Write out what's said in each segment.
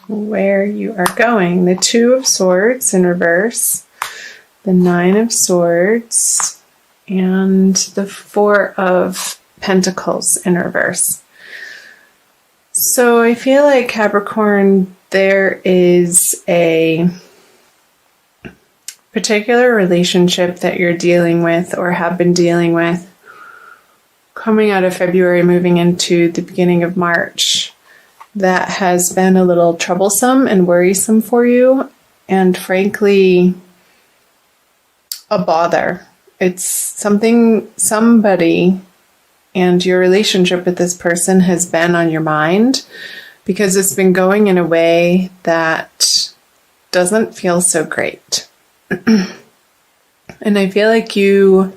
where you are going. The Two of Swords in reverse, the Nine of Swords, and the Four of Pentacles in reverse. So I feel like, Capricorn, there is a particular relationship that you're dealing with or have been dealing with coming out of February, moving into the beginning of March, that has been a little troublesome and worrisome for you, and frankly, a bother. It's somebody, and your relationship with this person has been on your mind because it's been going in a way that doesn't feel so great. And I feel like you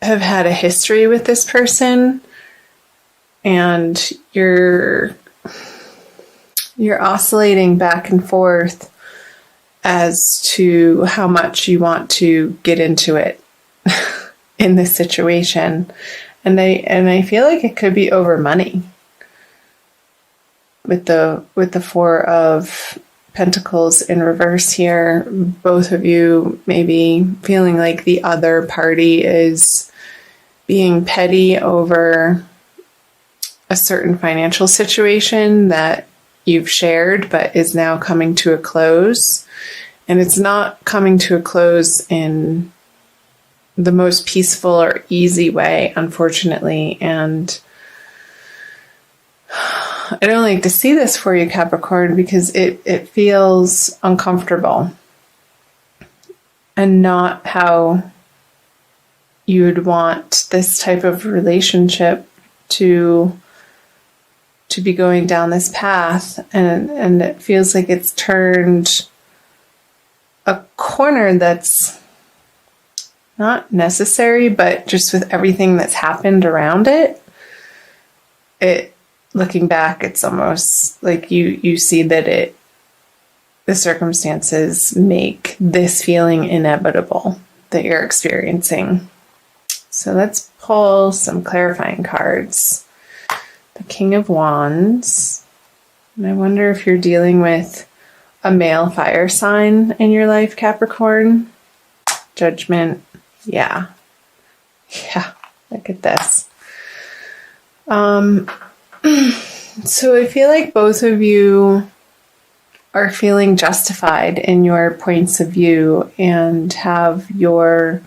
have had a history with this person, and you're oscillating back and forth as to how much you want to get into it in this situation. And I feel like it could be over money with the Four of Pentacles in reverse here. Both of you maybe feeling like the other party is being petty over a certain financial situation that you've shared but is now coming to a close. And it's not coming to a close in the most peaceful or easy way, unfortunately. And I don't like to see this for you, Capricorn, because it feels uncomfortable and not how you would want this type of relationship to be going down this path. And it feels like it's turned a corner that's not necessary, but just with everything that's happened around it, looking back, it's almost like you see that the circumstances make this feeling inevitable that you're experiencing. So let's pull some clarifying cards. The King of Wands. And I wonder if you're dealing with a male fire sign in your life, Capricorn. Judgment. Yeah. Look at this. So I feel like both of you are feeling justified in your points of view and have the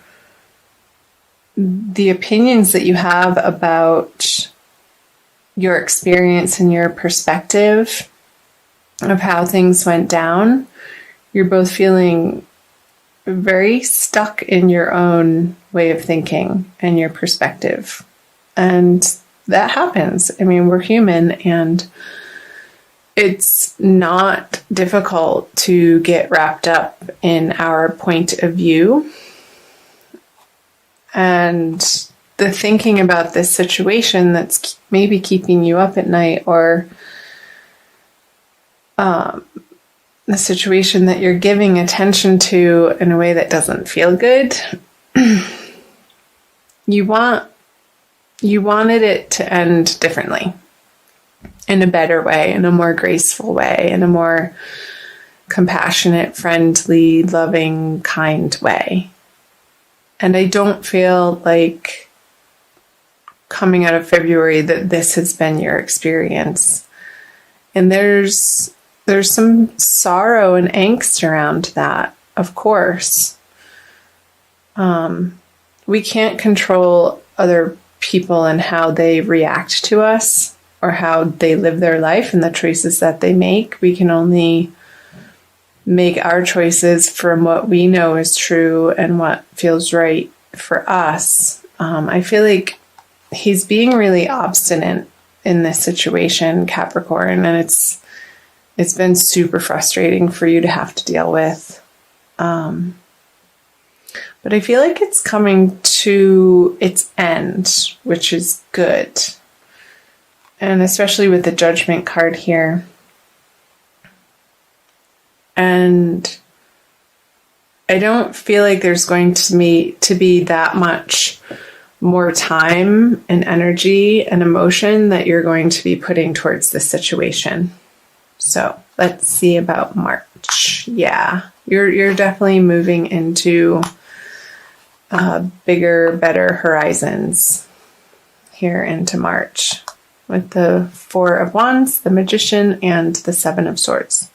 opinions that you have about your experience and your perspective of how things went down. You're both feeling very stuck in your own way of thinking and your perspective. And that happens. I mean, we're human, and it's not difficult to get wrapped up in our point of view. And the thinking about this situation that's maybe keeping you up at night, or the situation that you're giving attention to in a way that doesn't feel good, you wanted it to end differently, in a better way, in a more graceful way, in a more compassionate, friendly, loving, kind way. And I don't feel like coming out of February that this has been your experience. And there's some sorrow and angst around that, of course. We can't control other people and how they react to us or how they live their life and the choices that they make. We can only make our choices from what we know is true and what feels right for us. I feel like he's being really obstinate in this situation, Capricorn, and it's been super frustrating for you to have to deal with. But I feel like it's coming to its end, which is good. And especially with the Judgment card here. And I don't feel like there's going to be that much more time and energy and emotion that you're going to be putting towards this situation. So let's see about March. Yeah, you're definitely moving into bigger, better horizons here into March with the Four of Wands, the Magician, and the Seven of Swords.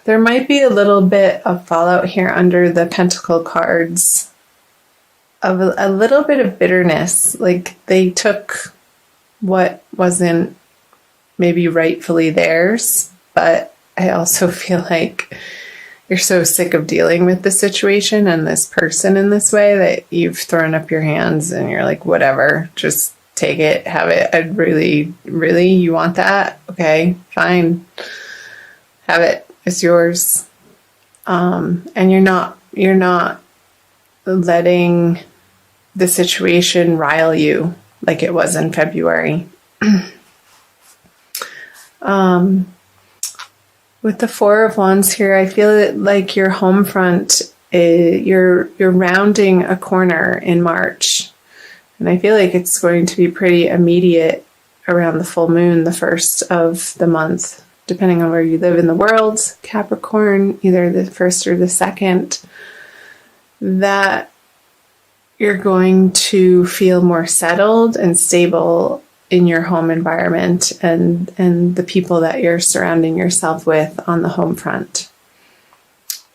There might be a little bit of fallout here under the Pentacle cards of a little bit of bitterness. Like they took what wasn't maybe rightfully theirs, but I also feel like you're so sick of dealing with the situation and this person in this way that you've thrown up your hands and you're like, whatever, just take it, have it. I'd really, you want that? Okay, fine. Have it. It's yours. And you're not letting the situation rile you like it was in February. With the Four of Wands here, I feel like your home front, you're rounding a corner in March. And I feel like it's going to be pretty immediate around the full moon, the first of the month, depending on where you live in the world, Capricorn, either the first or the second, that you're going to feel more settled and stable in your home environment and the people that you're surrounding yourself with on the home front.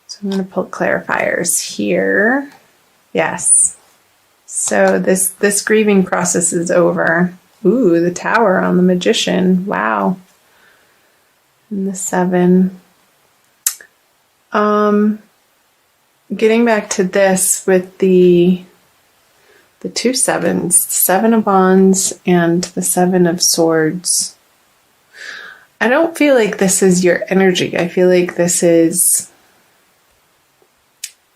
So I'm going to pull clarifiers here. Yes. So this grieving process is over. Ooh, the Tower on the Magician. Wow. And the 7. Getting back to this with the two sevens, 7 of Wands and the 7 of Swords. I don't feel like this is your energy. I feel like this is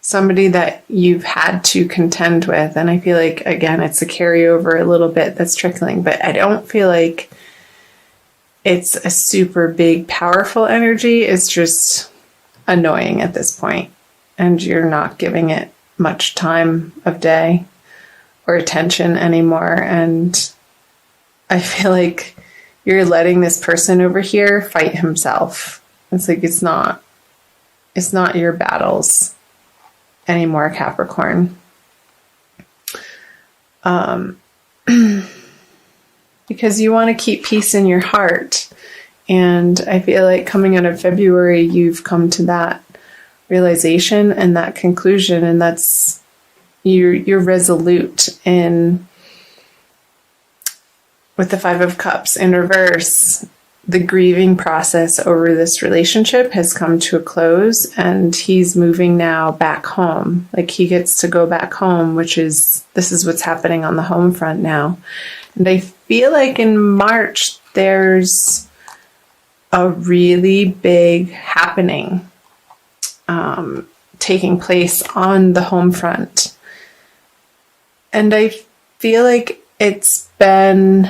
somebody that you've had to contend with. And I feel like, again, it's a carryover a little bit that's trickling, but I don't feel like it's a super big, powerful energy. It's just annoying at this point, and you're not giving it much time of day or attention anymore. And I feel like you're letting this person over here fight himself. It's like it's not your battles anymore, Capricorn. Because you want to keep peace in your heart. And I feel like coming out of February, you've come to that realization and that conclusion, and that's you're resolute in. With the 5 of Cups in reverse, the grieving process over this relationship has come to a close, and he's moving now back home. Like he gets to go back home, this is what's happening on the home front now. And I feel like in March, there's a really big happening taking place on the home front. And I feel like you've been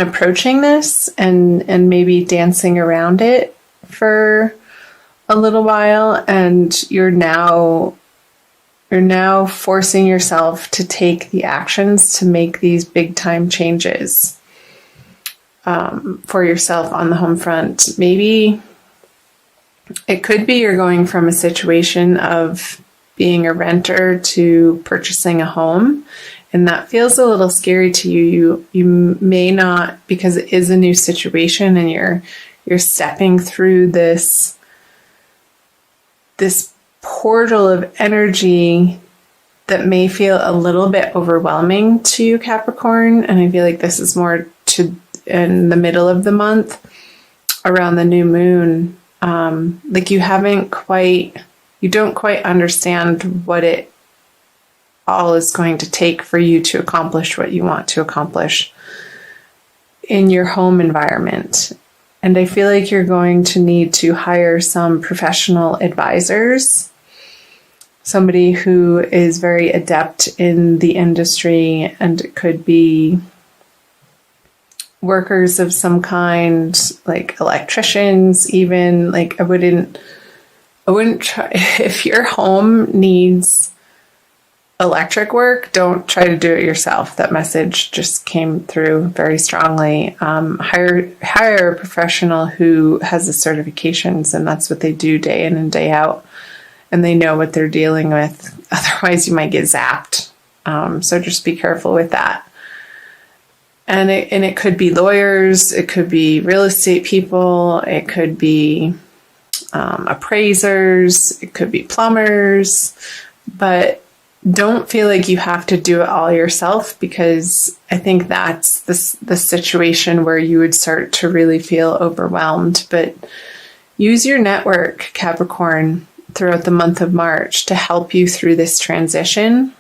approaching this and maybe dancing around it for a little while, and you're now forcing yourself to take the actions to make these big time changes for yourself on the home front. Maybe it could be you're going from a situation of being a renter to purchasing a home, and that feels a little scary to you. You may not, because it is a new situation and you're stepping through this portal of energy that may feel a little bit overwhelming to you, Capricorn. And I feel like this is more in the middle of the month around the new moon. Like you don't quite understand what it all is going to take for you to accomplish what you want to accomplish in your home environment. And I feel like you're going to need to hire some professional advisors, somebody who is very adept in the industry, and it could be workers of some kind, like electricians, even. Like I wouldn't try if your home needs electric work, don't try to do it yourself. That message just came through very strongly. Hire a professional who has the certifications, and that's what they do day in and day out, and they know what they're dealing with. Otherwise, you might get zapped. So just be careful with that. And it could be lawyers, it could be real estate people, it could be appraisers, it could be plumbers, but don't feel like you have to do it all yourself, because I think that's the situation where you would start to really feel overwhelmed. But use your network, Capricorn, throughout the month of March to help you through this transition.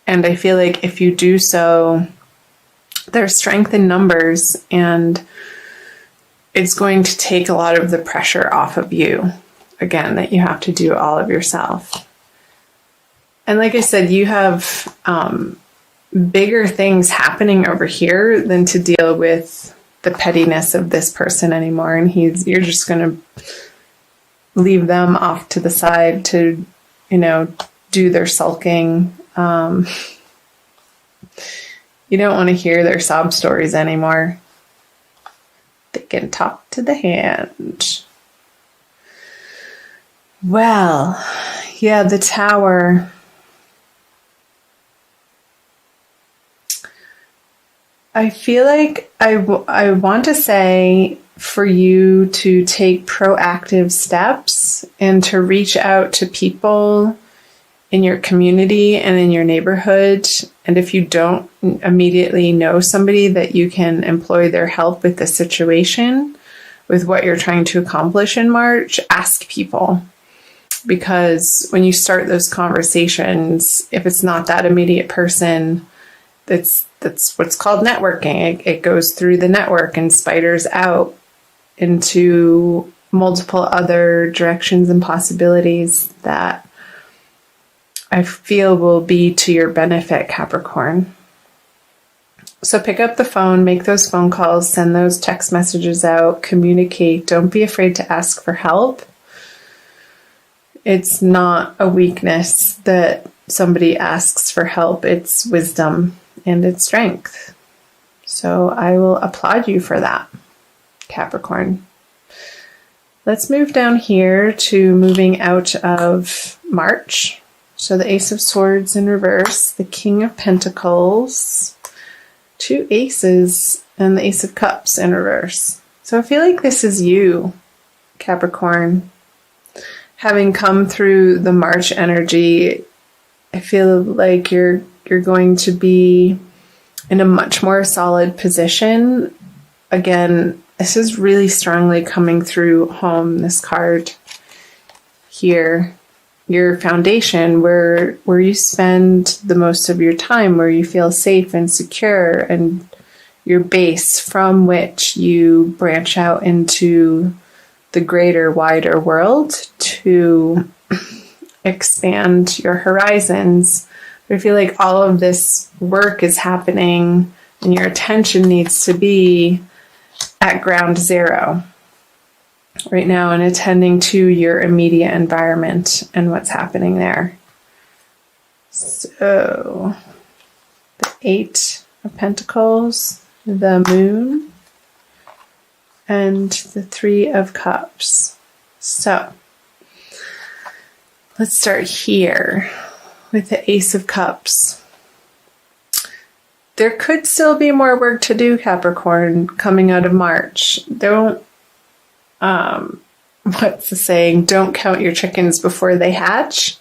And I feel like if you do so, there's strength in numbers, and it's going to take a lot of the pressure off of you, again, that you have to do all of yourself. And like I said, you have bigger things happening over here than to deal with the pettiness of this person anymore. And you're just going to leave them off to the side to, do their sulking. You don't want to hear their sob stories anymore. They can talk to the hand. Well, yeah, the Tower. I feel like I want to say for you to take proactive steps and to reach out to people in your community and in your neighborhood. And if you don't immediately know somebody that you can employ their help with the situation, with what you're trying to accomplish in March, ask people. Because when you start those conversations, if it's not that immediate person, that's what's called networking. It goes through the network and spiders out into multiple other directions and possibilities that I feel will be to your benefit, Capricorn. So pick up the phone, make those phone calls, send those text messages out, communicate. Don't be afraid to ask for help. It's not a weakness that somebody asks for help. It's wisdom and its strength. So I will applaud you for that, Capricorn. Let's move down here to moving out of March. So the Ace of Swords in reverse, the King of Pentacles, 2 aces, and the Ace of Cups in reverse. So I feel like this is you, Capricorn. Having come through the March energy, I feel like you're going to be in a much more solid position. Again, this is really strongly coming through home, this card here. Your foundation, where you spend the most of your time, where you feel safe and secure, and your base from which you branch out into the greater, wider world to expand your horizons. But I feel like all of this work is happening and your attention needs to be at ground zero right now and attending to your immediate environment and what's happening there. So the 8 of Pentacles, the Moon, and the 3 of Cups. So let's start here with the Ace of Cups. There could still be more work to do, Capricorn, coming out of March. Don't, what's the saying? Don't count your chickens before they hatch.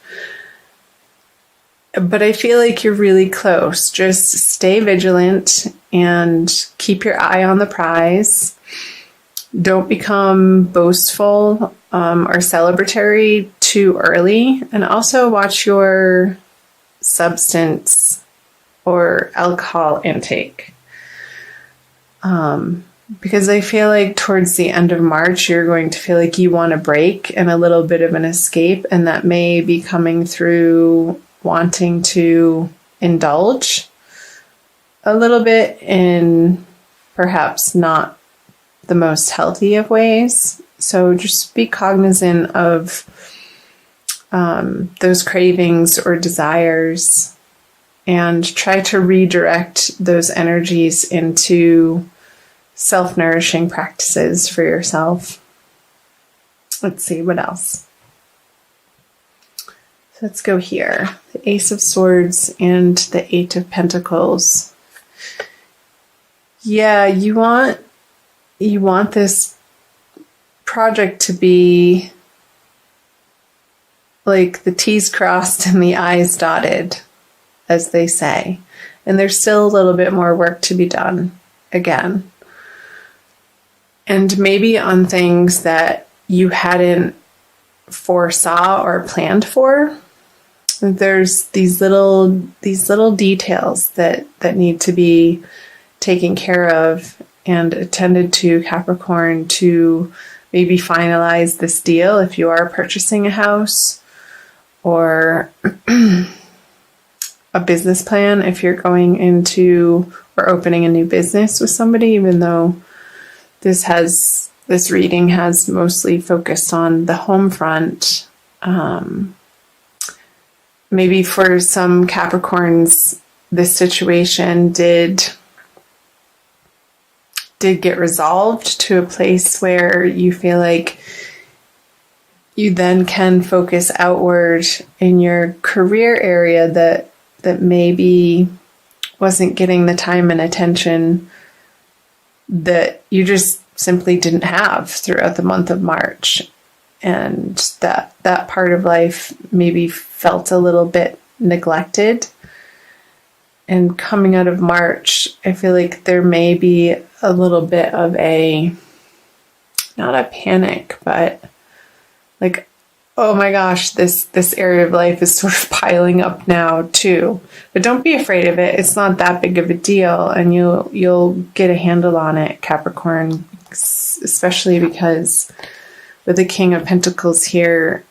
But I feel like you're really close. Just stay vigilant and keep your eye on the prize. Don't become boastful or celebratory too early. And also watch your substance or alcohol intake. Because I feel like towards the end of March, you're going to feel like you want a break and a little bit of an escape. And that may be coming through wanting to indulge a little bit in perhaps not the most healthy of ways. So just be cognizant of those cravings or desires, and try to redirect those energies into self-nourishing practices for yourself. Let's see, what else? So let's go here. The Ace of Swords and the Eight of Pentacles. Yeah, you want this project to be like the T's crossed and the I's dotted, as they say. And there's still a little bit more work to be done, again. And maybe on things that you hadn't foresaw or planned for. There's these little details that need to be taken care of and attended to, Capricorn, to maybe finalize this deal if you are purchasing a house, or a business plan if you're going into or opening a new business with somebody, even though this reading has mostly focused on the home front. Maybe for some Capricorns, this situation did get resolved to a place where you feel like you then can focus outward in your career area that maybe wasn't getting the time and attention that you just simply didn't have throughout the month of March. And that part of life maybe felt a little bit neglected. And coming out of March, I feel like there may be a little bit of not a panic, but like, oh my gosh, this area of life is sort of piling up now too. But don't be afraid of it. It's not that big of a deal, and you'll get a handle on it, Capricorn, especially because with the King of Pentacles here,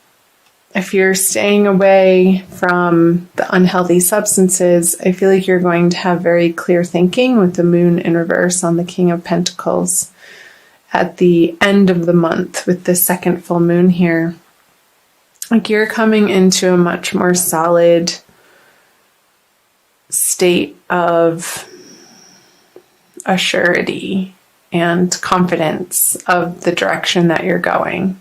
if you're staying away from the unhealthy substances, I feel like you're going to have very clear thinking with the Moon in reverse on the King of Pentacles at the end of the month with the second full moon here. Like, you're coming into a much more solid state of assurity and confidence of the direction that you're going.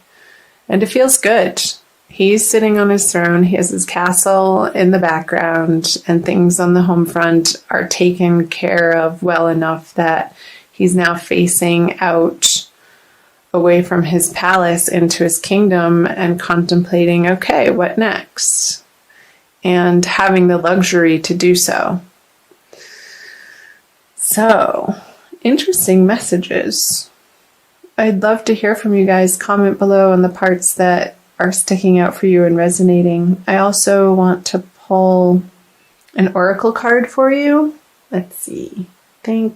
And it feels good. He's sitting on his throne. He has his castle in the background, and things on the home front are taken care of well enough that he's now facing out away from his palace into his kingdom and contemplating, okay, what next? And having the luxury to do so. So, interesting messages. I'd love to hear from you guys. Comment below on the parts that are sticking out for you and resonating. I also want to pull an oracle card for you. Let's see. I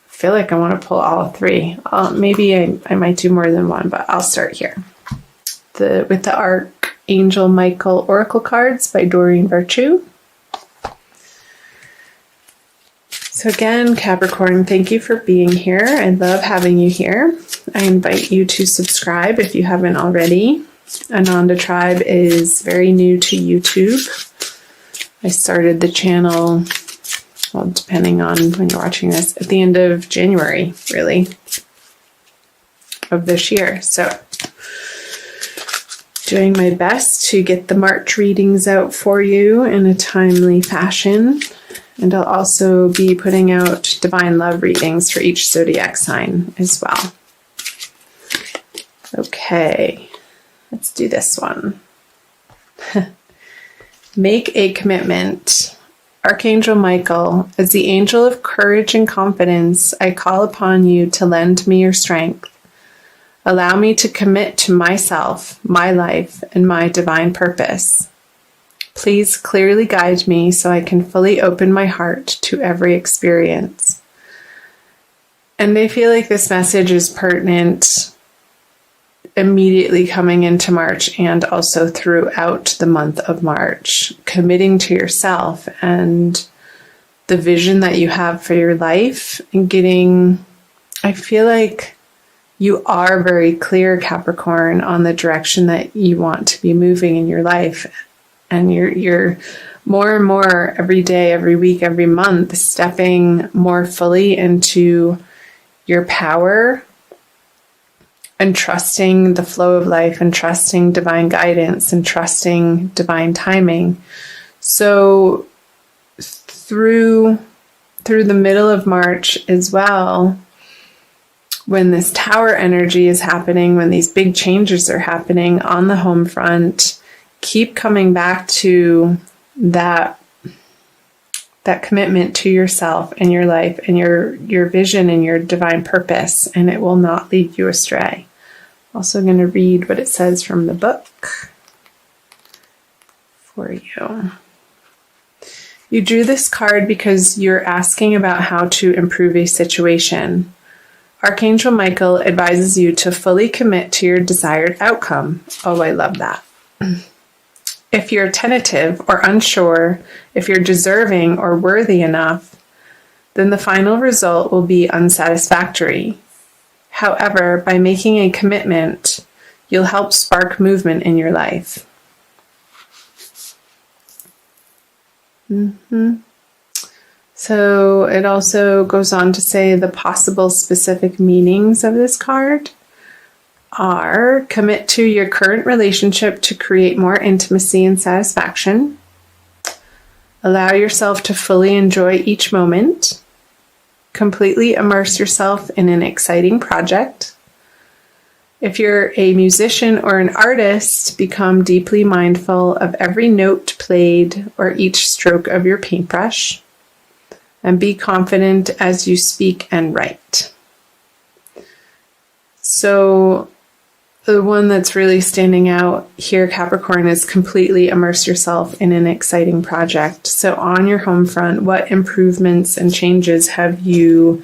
feel like I want to pull all three. Maybe I might do more than one, but I'll start here. With the Archangel Michael Oracle cards by Doreen Virtue. So again, Capricorn, thank you for being here. I love having you here. I invite you to subscribe if you haven't already. Ananda Tribe is very new to YouTube. I started the channel, well, depending on when you're watching this, at the end of January, really, of this year. So, doing my best to get the March readings out for you in a timely fashion. And I'll also be putting out divine love readings for each zodiac sign as well. Okay, let's do this one. Make a commitment. Archangel Michael, as the angel of courage and confidence, I call upon you to lend me your strength. Allow me to commit to myself, my life, and my divine purpose. Please clearly guide me so I can fully open my heart to every experience. And I feel like this message is pertinent immediately coming into March and also throughout the month of March. Committing to yourself and the vision that you have for your life, and I feel like you are very clear, Capricorn, on the direction that you want to be moving in your life. And you're more and more every day, every week, every month, stepping more fully into your power and trusting the flow of life and trusting divine guidance and trusting divine timing. So through the middle of March as well, when this tower energy is happening, when these big changes are happening on the home front, keep coming back to that commitment to yourself and your life and your vision and your divine purpose, and it will not lead you astray. Also going to read what it says from the book for you. You drew this card because you're asking about how to improve a situation. Archangel Michael advises you to fully commit to your desired outcome. Oh, I love that. If you're tentative or unsure if you're deserving or worthy enough, then the final result will be unsatisfactory. However, by making a commitment, you'll help spark movement in your life. So it also goes on to say the possible specific meanings of this card are: commit to your current relationship to create more intimacy and satisfaction. Allow yourself to fully enjoy each moment. Completely immerse yourself in an exciting project. If you're a musician or an artist, become deeply mindful of every note played or each stroke of your paintbrush. And be confident as you speak and write. So the one that's really standing out here, Capricorn, is completely immerse yourself in an exciting project. So on your home front, what improvements and changes have you